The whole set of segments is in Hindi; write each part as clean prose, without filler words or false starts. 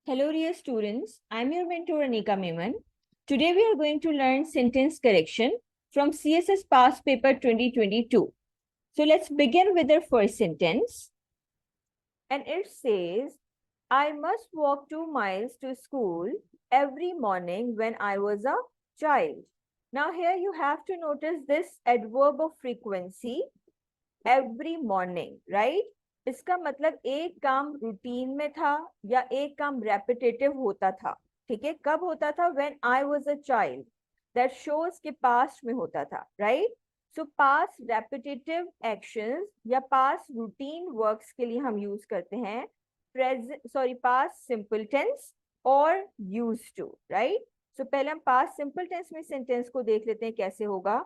Hello, dear students. I'm your mentor Anika Meman. Today we are going to learn sentence correction from CSS Past Paper 2022. So let's begin with the first sentence. And it says, I must walk 2 miles to school every morning when I was a child. Now here you have to notice this adverb of frequency, every morning, right? इसका मतलब एक काम रूटीन में था या एक काम रेपिटेटिव होता था, ठीक है? कब होता था? When I was a child, that shows के पास्ट में होता था, राइट? सो पास्ट रेपिटेटिव एक्शंस या पास्ट रूटीन वर्क्स के लिए हम यूज करते हैं पास्ट सिंपल टेंस और यूज टू, राइट? सो पहले हम पास्ट सिंपल टेंस में सेंटेंस को देख लेते हैं कैसे होगा.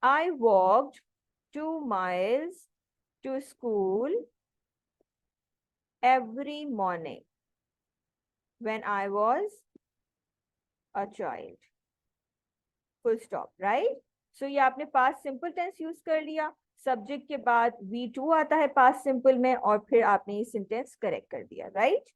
I walked 2 miles to school every morning when I was a child. Full stop, right? So ये आपने past simple tense यूज कर लिया, सब्जेक्ट के बाद V2 आता है past simple में और फिर आपने ये सेंटेंस करेक्ट कर दिया, राइट?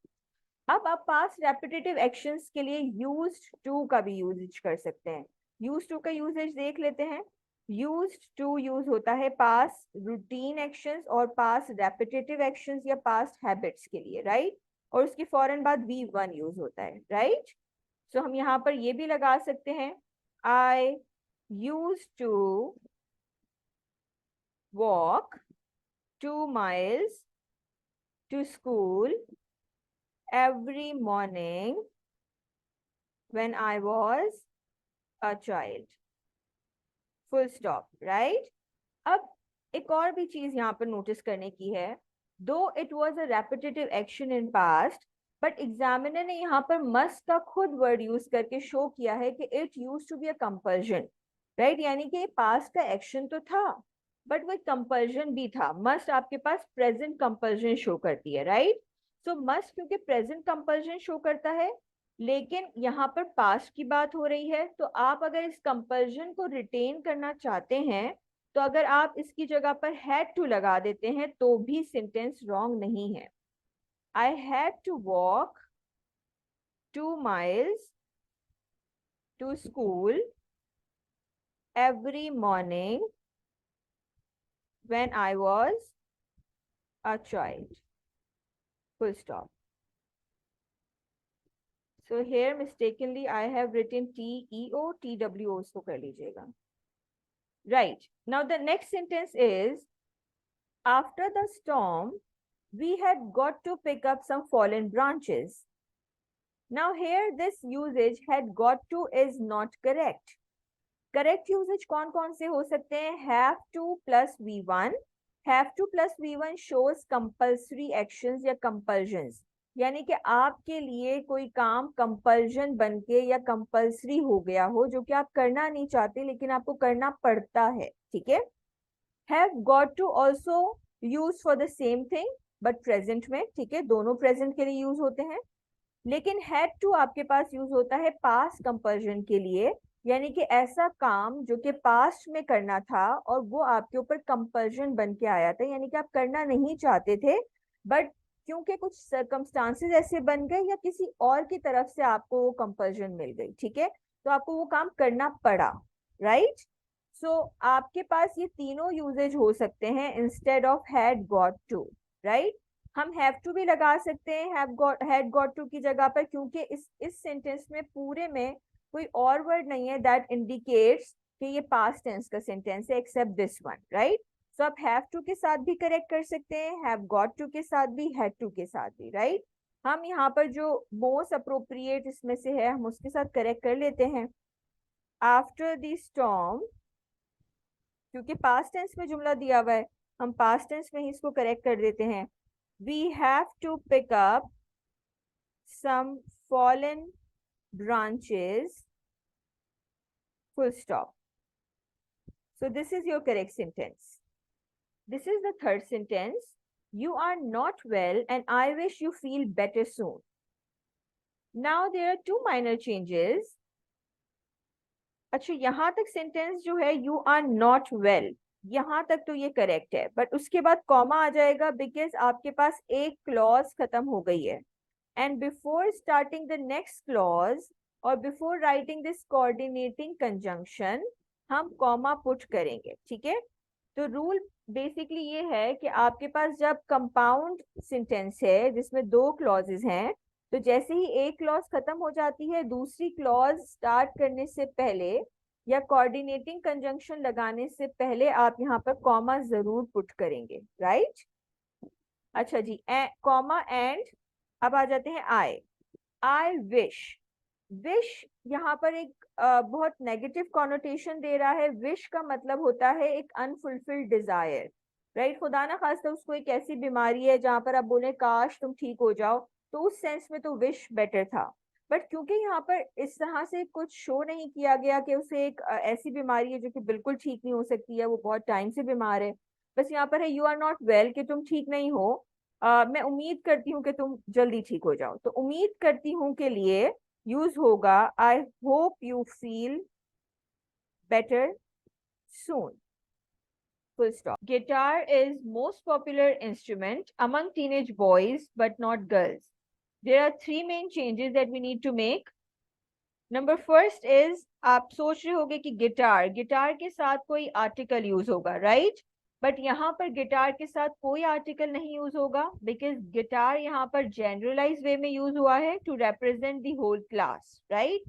अब आप पास्ट रेपिटेटिव एक्शंस के लिए यूज्ड टू का भी यूजेज कर सकते हैं. यूज्ड टू का यूजेज देख लेते हैं. यूज्ड टू यूज होता है पास्ट रूटीन एक्शंस और पास्ट रेपिटेटिव एक्शंस या पास्ट हैबिट्स के लिए, राइट? और उसके फौरन बाद V1 यूज होता है, राइट? सो हम यहाँ पर ये भी लगा सकते हैं, I used to walk 2 miles to school every morning when I was a child. Full stop, right? अब एक और भी चीज यहाँ पर नोटिस करने की है. Though it was a repetitive action in past, but examiner ने यहाँ पर must का खुद वर्ड यूज करके शो किया है कि it used to be a compulsion, right? यानी कि पास्ट का एक्शन तो था बट वो कंपल्जन भी था. मस्ट आपके पास प्रेजेंट कंपल्जन शो करती है, राइट? सो मस्ट क्योंकि प्रेजेंट कंपल्जन शो करता है, लेकिन यहाँ पर पास्ट की बात हो रही है, तो आप अगर इस कंपल्जन को रिटेन करना चाहते हैं तो अगर आप इसकी जगह पर हैड टू लगा देते हैं तो भी सेंटेंस रॉन्ग नहीं है. I had to walk 2 miles to school every morning when I was a child. Full stop. So here mistakenly I have written TEO, TWO इसको कर लीजिएगा. Right. Now the next sentence is, after the storm, we had got to pick up some fallen branches. Now here this usage had got to is not correct. Correct usage कौन कौन से हो सकते हैं? Have to plus V1. Have to plus V1 shows compulsory actions या compulsions. यानी कि आपके लिए कोई काम कंपल्जन बनके या कंपल्सरी हो गया हो जो कि आप करना नहीं चाहते लेकिन आपको करना पड़ता है, ठीक है? Have got to also use for the same thing but present में, ठीक है? दोनों प्रेजेंट के लिए यूज होते हैं. लेकिन हैड टू आपके पास यूज होता है पास्ट कंपल्जन के लिए, यानी कि ऐसा काम जो कि पास्ट में करना था और वो आपके ऊपर कंपल्जन बन के आया था, यानी कि आप करना नहीं चाहते थे बट क्योंकि कुछ सर्कमस्टांसेस ऐसे बन गए या किसी और की तरफ से आपको वो कंपल्जन मिल गई, ठीक है? तो आपको वो काम करना पड़ा, राइट? सो आपके पास ये तीनों यूजेज हो सकते हैं instead of had got to, right? हम हैव टू भी लगा सकते हैं हैड गॉट टू की जगह पर, क्योंकि इस सेंटेंस में पूरे में कोई और वर्ड नहीं है दैट इंडिकेट्स कि ये पास्ट टेंस का सेंटेंस है एक्सेप्ट दिस वन, राइट? सो आप हैव टू के साथ भी करेक्ट कर सकते हैं, हैव गॉट टू के साथ भी, हैड टू के साथ भी, राइट? हम यहाँ पर जो मोस्ट अप्रोप्रिएट इसमें से है हम उसके साथ करेक्ट कर लेते हैं. आफ्टर द स्टॉर्म, क्योंकि पास्ट टेंस में जुमला दिया हुआ है हम पास्ट टेंस में ही इसको करेक्ट कर देते हैं. We have to pick up some fallen branches, full stop. So this is your correct sentence. This is the third sentence. You are not well and I wish you feel better soon. Now there are two minor changes. अच्छा, यहाँ तक सेंटेंस जो है you are not well, यहाँ तक तो ये करेक्ट है बट उसके बाद कॉमा आ जाएगा बिकॉज आपके पास एक क्लॉज खत्म हो गई है. and before starting the next clause or before writing this coordinating conjunction हम कॉमा पुट करेंगे, ठीक है। तो रूल बेसिकली ये है कि आपके पास जब कंपाउंड सेंटेंस है जिसमें दो क्लॉजेस हैं, तो जैसे ही एक क्लॉज खत्म हो जाती है दूसरी क्लॉज स्टार्ट करने से पहले या कोऑर्डिनेटिंग कंजंक्शन लगाने से पहले आप यहाँ पर कॉमा जरूर पुट करेंगे, राइट। अच्छा जी, कॉमा एंड अब आ जाते हैं आई विश। विश यहाँ पर एक बहुत नेगेटिव कॉनोटेशन दे रहा है। विश का मतलब होता है एक अनफुलफिल्ड डिजायर, राइट। खुदा ना खास्ता उसको एक ऐसी बीमारी है जहां पर आप बोले काश तुम ठीक हो जाओ, तो उस सेंस में तो विश बेटर था। बट क्योंकि यहाँ पर इस तरह से कुछ शो नहीं किया गया कि उसे एक ऐसी बीमारी है जो कि बिल्कुल ठीक नहीं हो सकती है, वो बहुत टाइम से बीमार है, बस यहाँ पर है यू आर नॉट वेल, कि तुम ठीक नहीं हो, मैं उम्मीद करती हूँ कि तुम जल्दी ठीक हो जाओ। तो उम्मीद करती हूँ के लिए यूज होगा I hope you feel better soon, full stop. Guitar is most popular instrument among teenage boys but not girls. There are three main changes that we need to make. Number first is आप सोच रहे होगे कि गिटार गिटार के साथ कोई आर्टिकल यूज होगा, राइट। बट यहाँ पर गिटार के साथ कोई आर्टिकल नहीं यूज होगा बिकॉज गिटार यहाँ पर जनरलाइज वे में यूज हुआ है to represent the whole class, right.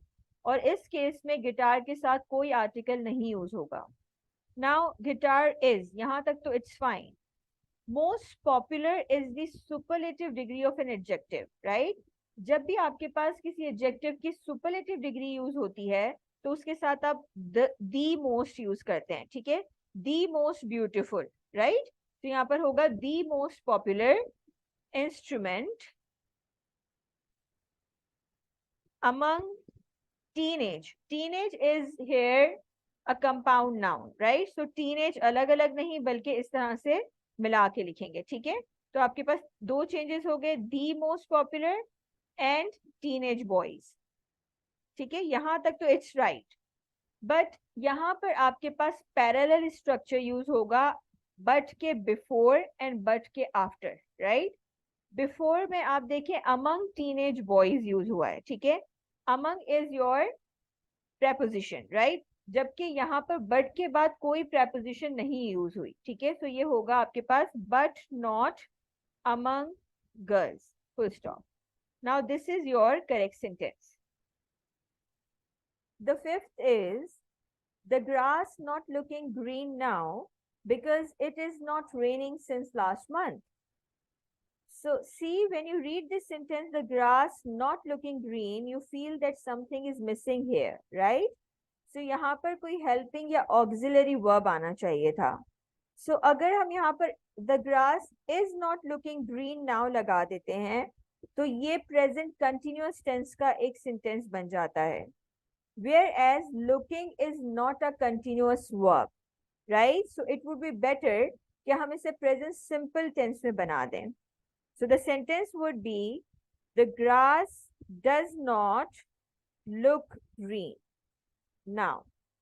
और इस केस में गिटार के साथ कोई आर्टिकल नहीं यूज होगा। नाउ गिटार इज, यहाँ तक तो it's fine. Most popular is the superlative degree of an adjective, right. जब भी आपके पास किसी एडजेक्टिव की सुपरलेटिव डिग्री यूज होती है तो उसके साथ आप दी मोस्ट यूज करते हैं, ठीक है। The most beautiful, right. तो यहाँ पर होगा the most popular instrument among teenage. Teenage is here a compound noun, right. So teenage अलग अलग नहीं बल्कि इस तरह से मिला के लिखेंगे, ठीक है। तो आपके पास दो चेंजेस हो गए, the most popular and teenage boys, ठीक है। यहां तक तो इट्स राइट। बट यहाँ पर आपके पास पैरेलल स्ट्रक्चर यूज होगा बट के बिफोर एंड बट के आफ्टर, राइट। बिफोर में आप देखें अमंग टीनेज बॉयज यूज हुआ है, ठीक है। Among is your preposition, right. जबकि यहाँ पर बट के बाद कोई प्रेपोजिशन नहीं यूज हुई, ठीक है। तो ये होगा आपके पास but not among girls, full stop. Now this is your correct sentence. The fifth is the grass not looking green now because it is not raining since last month. So see, when you read this sentence, the grass not looking green, you feel that something is missing here, right? So यहाँ पर कोई helping या auxiliary verb आना चाहिए था। So अगर हम यहाँ पर the grass is not looking green now लगा देते हैं तो ये present continuous tense का एक sentence बन जाता है। Whereas looking is not a continuous verb, right? So it would be better कि हम इसे present simple tense में बना दें। So the sentence would be the grass does not look green. Now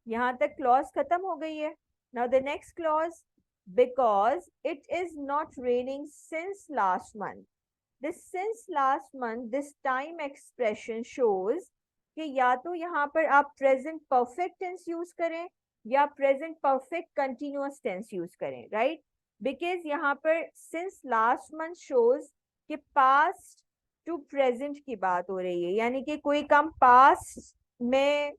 यहाँ तक clause खत्म हो गई है। Now the next clause, because it is not raining since last month. This since last month, this time expression shows कि या तो यहाँ पर आप प्रेजेंट परफेक्ट टेंस यूज करें या present perfect continuous tense use करें, राइट। बिकॉज यहाँ पर सिंस लास्ट मंथ शोज कि पास्ट टू प्रेजेंट की बात हो रही है, यानी कि कोई काम पास्ट में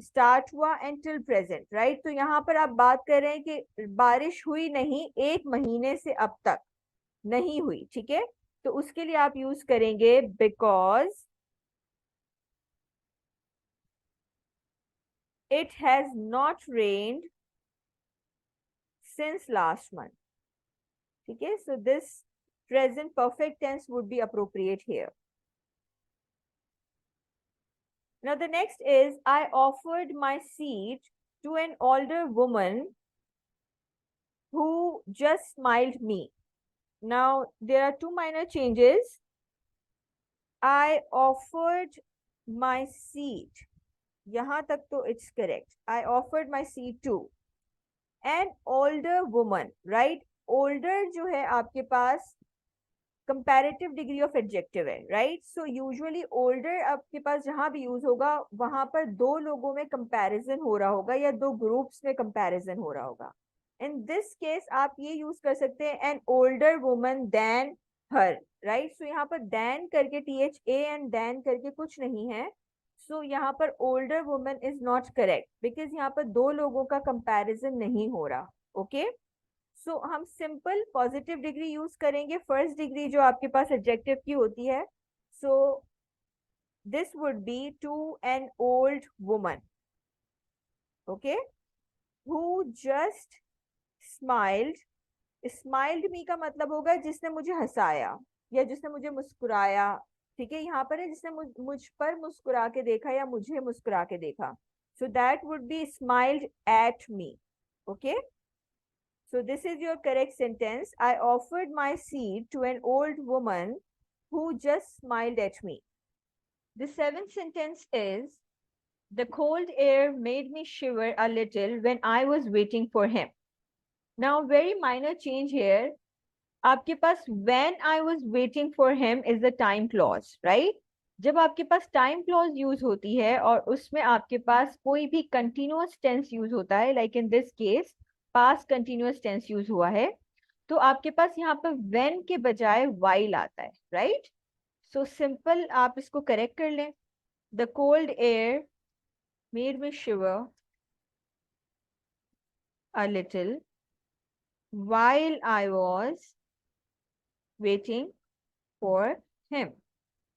स्टार्ट हुआ एंड टिल प्रेजेंट, राइट। तो यहाँ पर आप बात कर रहे हैं कि बारिश हुई नहीं, एक महीने से अब तक नहीं हुई, ठीक है। तो उसके लिए आप यूज करेंगे because it has not rained since last month, okay. So this present perfect tense would be appropriate here. Now the next is I offered my seat to an older woman who just smiled me. Now there are two minor changes. I offered my seat, यहाँ तक तो it's correct. I offered my seat to an older woman, right? Older जो है आपके पास कंपैरेटिव डिग्री ऑफ एडजेक्टिव है, राइट? सो यूजुअली ओल्डर आपके पास जहां भी यूज होगा वहां पर दो लोगों में कंपैरिजन हो रहा होगा या दो ग्रुप्स में कंपैरिजन हो रहा होगा. इन दिस केस आप ये यूज कर सकते हैं an older woman than her, right? So यहाँ पर देन करके THA एंड देन करके कुछ नहीं है. सो यहाँ पर older woman is not correct because यहाँ पर दो लोगों का कंपैरिजन नहीं हो रहा. ओके, सो हम सिंपल पॉजिटिव डिग्री यूज करेंगे. फर्स्ट डिग्री जो आपके पास एडजेक्टिव की होती है, so this would be to an old woman. Okay, who just smiled. Smiled मी का मतलब होगा जिसने मुझे हंसाया या जिसने मुझे मुस्कुराया. ठीक है, यहाँ पर है जिसने मुझ पर मुस्कुरा के देखा या मुझे मुस्कुरा के देखा. So that would be smiled at me. Okay, so this is your correct sentence. I offered my seat to an old woman who just smiled at me. The seventh sentence is, the cold air made me shiver a little when I was waiting for him. Now, very minor change here. आपके पास when I was waiting for him is the time clause, right? जब आपके पास time clause यूज होती है और उसमें आपके पास कोई भी continuous tense यूज होता है, like in this case past continuous tense use हुआ है, तो आपके पास यहाँ पर when के बजाय while आता है, right? So simple आप इसको correct कर लें. The cold air made me shiver a little while I was waiting for him.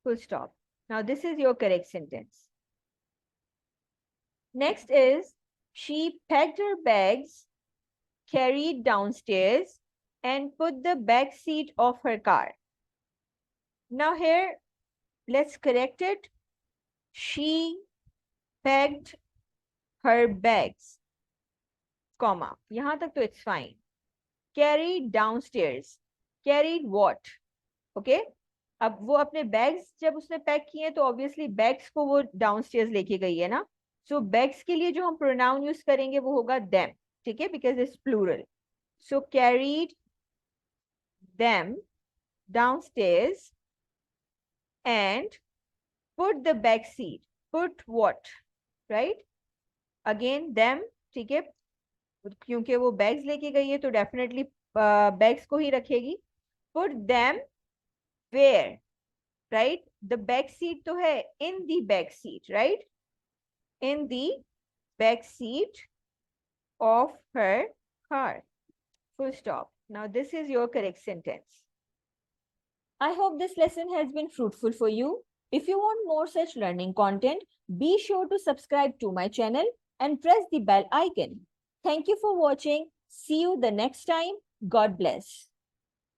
Full stop. Now this is your correct sentence. Next is, she packed her bags, carried downstairs, and put the back seat of her car. Now here, let's correct it. She packed her bags, comma. यहाँ तक तो it's fine. Carried downstairs. Carried what? Okay? अब वो अपने बैग्स जब उसने पैक किए तो ऑब्वियसली बैग्स को वो डाउनस्टेयर्स लेके गई है ना. सो बैग्स के लिए जो हम प्रोनाउन यूज करेंगे वो होगा देम. ठीक है, because it's plural. So carried them downstairs and put the back seat. Put what, right? Again them. ठीक है, क्योंकि वो बैग्स लेके गई है तो डेफिनेटली बैग्स को ही रखेगी. Put them where, right? The back seat तो है in the back seat, right? In the back seat of her car. Full stop. Now this is your correct sentence. I hope this lesson has been fruitful for you. If you want more such learning content, be sure to subscribe to my channel and press the bell icon. Thank you for watching. See you the next time. God bless.